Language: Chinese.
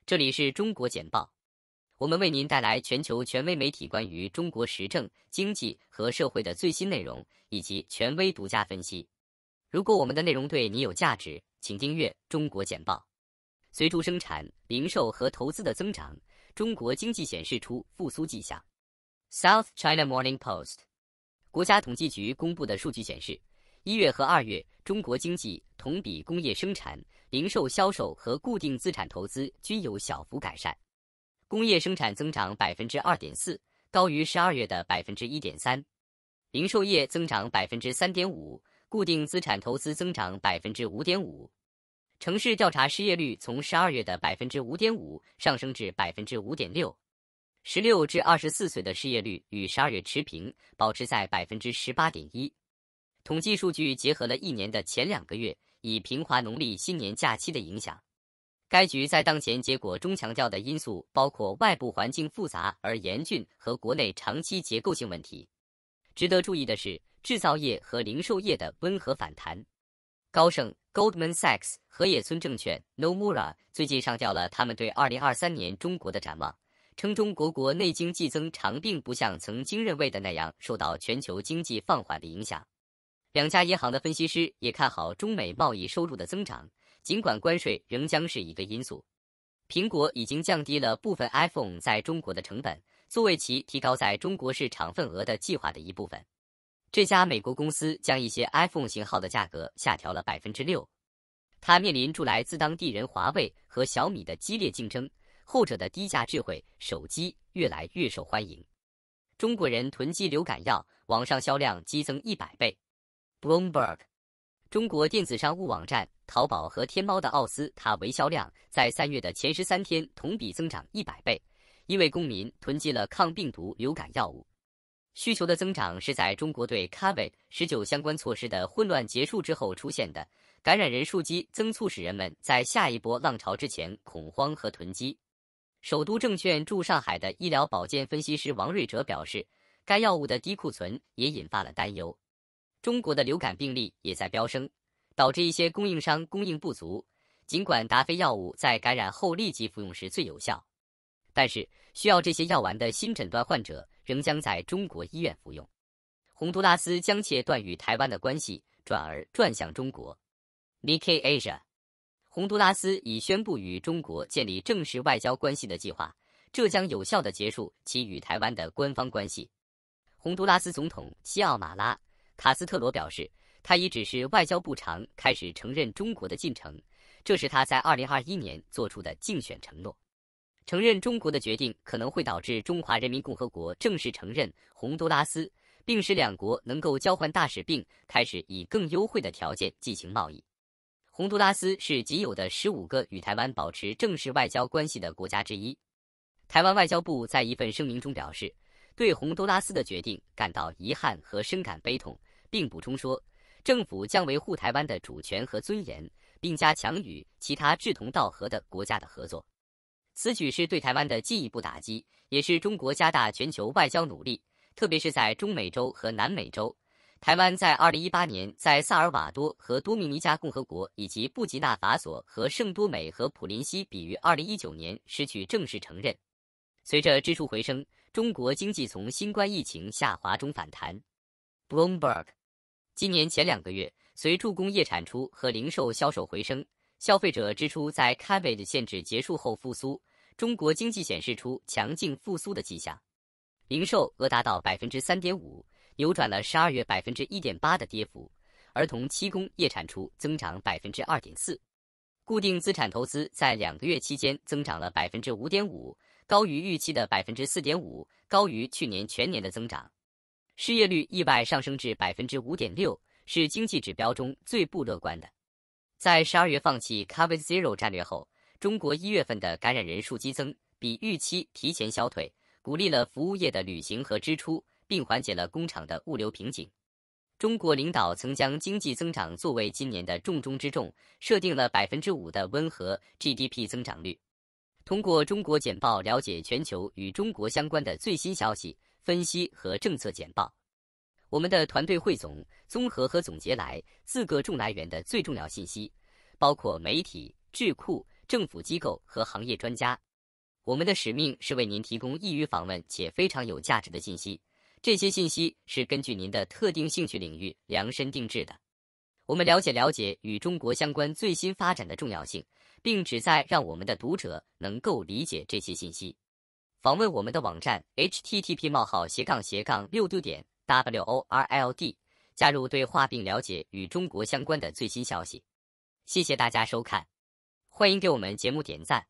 这里是中国简报，我们为您带来全球权威媒体关于中国时政、经济和社会的最新内容，以及权威独家分析。如果我们的内容对你有价值，请订阅中国简报。随着生产、零售和投资的增长，中国经济显示出复苏迹象。South China Morning Post 国家统计局公布的数据显示，1月和2月中国经济同比工业生产、零售销售和固定资产投资均有小幅改善。工业生产增长 2.4%， 高于12月的 1.3%。零售业增长 3.5%， 固定资产投资增长 5.5%。城市调查失业率从12月的 5.5% 上升至 5.6%。16至24岁的失业率与12月持平，保持在 18.1%。统计数据结合了一年的前2个月，以平滑农历新年假期的影响。该局在当前结果中强调的因素包括外部环境复杂而严峻和国内长期结构性问题。值得注意的是，制造业和零售业的温和反弹。高盛、Goldman Sachs 和野村证券 Nomura 最近上调了他们对2023年中国的展望，称中国国内经济增长并不像曾经认为的那样受到全球经济放缓的影响。两家银行的分析师也看好中美贸易收入的增长，尽管关税仍将是一个因素。苹果已经降低了部分 iPhone 在中国的成本，作为其提高在中国市场份额的计划的一部分。这家美国公司将一些 iPhone 型号的价格下调了 6%。它面临住来自当地人华为和小米的激烈竞争，后者的低价智慧手机越来越受欢迎。中国人囤积流感药，网上销量激增100倍。Bloomberg 中国电子商务网站淘宝和天猫的奥斯塔微销量在3月的前13天同比增长100倍，因为公民囤积了抗病毒流感药物。需求的增长是在中国对 COVID-19 相关措施的混乱结束之后出现的，感染人数激增促使人们在下一波浪潮之前恐慌和囤积。首都证券驻上海的医疗保健分析师王瑞哲表示，该药物的低库存也引发了担忧。中国的流感病例也在飙升，导致一些供应商供应不足。尽管达菲药物在感染后立即服用时最有效，但是需要这些药丸的新诊断患者仍将在中国医院服用。洪都拉斯将切断与台湾的关系，转而转向中国。Nikkei Asia 洪都拉斯已宣布与中国建立正式外交关系的计划，这将有效地结束其与台湾的官方关系。洪都拉斯总统西奥马拉卡斯特罗表示，他已指示外交部长开始承认中国的进程，这是他在2021年做出的竞选承诺。承认中国的决定可能会导致中华人民共和国正式承认洪都拉斯，并使两国能够交换大使并开始以更优惠的条件进行贸易。洪都拉斯是仅有的15个与台湾保持正式外交关系的国家之一。台湾外交部在一份声明中表示，对洪都拉斯的决定感到遗憾和深感悲痛，并补充说，政府将维护台湾的主权和尊严，并加强与其他志同道合的国家的合作。此举是对台湾的进一步打击，也是中国加大全球外交努力，特别是在中美洲和南美洲。台湾在2018年在萨尔瓦多和多米尼加共和国以及布吉纳法索和圣多美和普林西比于2019年失去正式承认。随着支出回升，中国经济从新冠疫情下滑中反弹。Bloomberg 今年前2个月，随助工业产出和零售销售回升，消费者支出在 COVID 限制结束后复苏，中国经济显示出强劲复苏的迹象。零售额达到 3.5%， 扭转了12月 1.8% 的跌幅，而同期工业产出增长 2.4%。固定资产投资在2个月期间增长了 5.5%， 高于预期的 4.5%， 高于去年全年的增长。失业率意外上升至 5.6%， 是经济指标中最不乐观的。在12月放弃 COVID Zero 战略后，中国1月份的感染人数激增，比预期提前消退，鼓励了服务业的旅行和支出，并缓解了工厂的物流瓶颈。中国领导曾将经济增长作为今年的重中之重，设定了 5% 的温和 GDP 增长率。通过中国简报了解全球与中国相关的最新消息、分析和政策简报。我们的团队汇总、综合和总结来自各种来源的最重要信息，包括媒体、智库、政府机构和行业专家。我们的使命是为您提供易于访问且非常有价值的信息，这些信息是根据您的特定兴趣领域量身定制的。我们了解与中国相关最新发展的重要性，并旨在让我们的读者能够理解这些信息。访问我们的网站 http://6w.world， 加入对话并了解与中国相关的最新消息。谢谢大家收看，欢迎给我们节目点赞。